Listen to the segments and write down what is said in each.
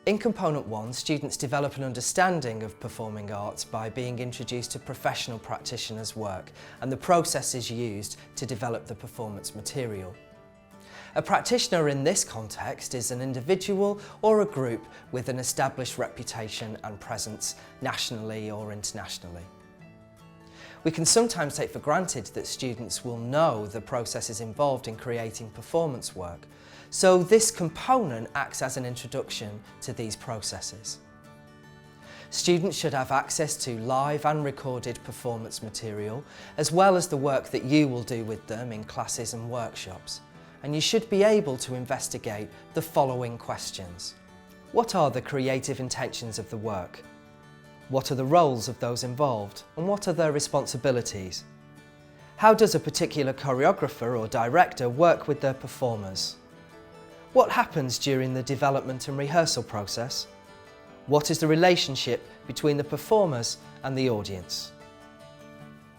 In Component 1, students develop an understanding of performing arts by being introduced to professional practitioners' work and the processes used to develop the performance material. A practitioner in this context is an individual or a group with an established reputation and presence nationally or internationally. We can sometimes take for granted that students will know the processes involved in creating performance work, so this component acts as an introduction to these processes. Students should have access to live and recorded performance material, as well as the work that you will do with them in classes and workshops. And you should be able to investigate the following questions. What are the creative intentions of the work? What are the roles of those involved, and what are their responsibilities? How does a particular choreographer or director work with their performers? What happens during the development and rehearsal process? What is the relationship between the performers and the audience?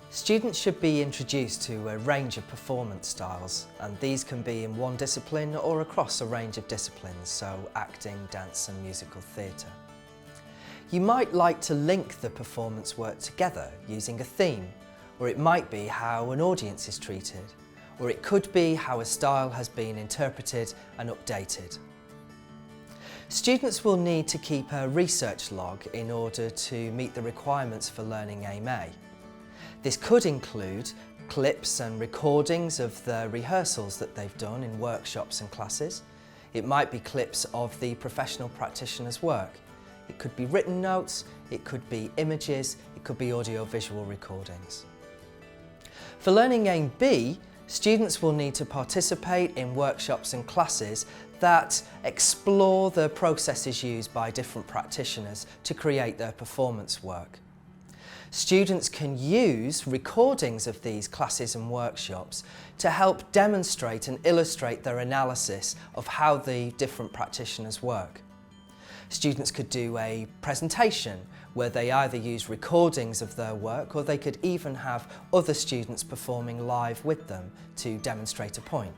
Students should be introduced to a range of performance styles, and these can be in one discipline or across a range of disciplines, so acting, dance and musical theatre. You might like to link the performance work together using a theme, or it might be how an audience is treated, or it could be how a style has been interpreted and updated. Students will need to keep a research log in order to meet the requirements for learning Aim A. This could include clips and recordings of the rehearsals that they've done in workshops and classes. It might be clips of the professional practitioner's work. It could be written notes, it could be images, it could be audio-visual recordings. For learning Aim B, students will need to participate in workshops and classes that explore the processes used by different practitioners to create their performance work. Students can use recordings of these classes and workshops to help demonstrate and illustrate their analysis of how the different practitioners work. Students could do a presentation where they either use recordings of their work, or they could even have other students performing live with them to demonstrate a point.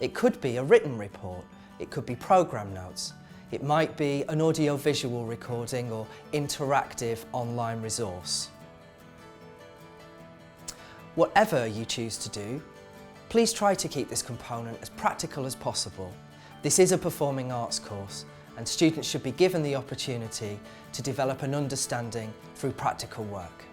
It could be a written report, it could be programme notes, it might be an audio-visual recording or interactive online resource. Whatever you choose to do, please try to keep this component as practical as possible. This is a performing arts course, and students should be given the opportunity to develop an understanding through practical work.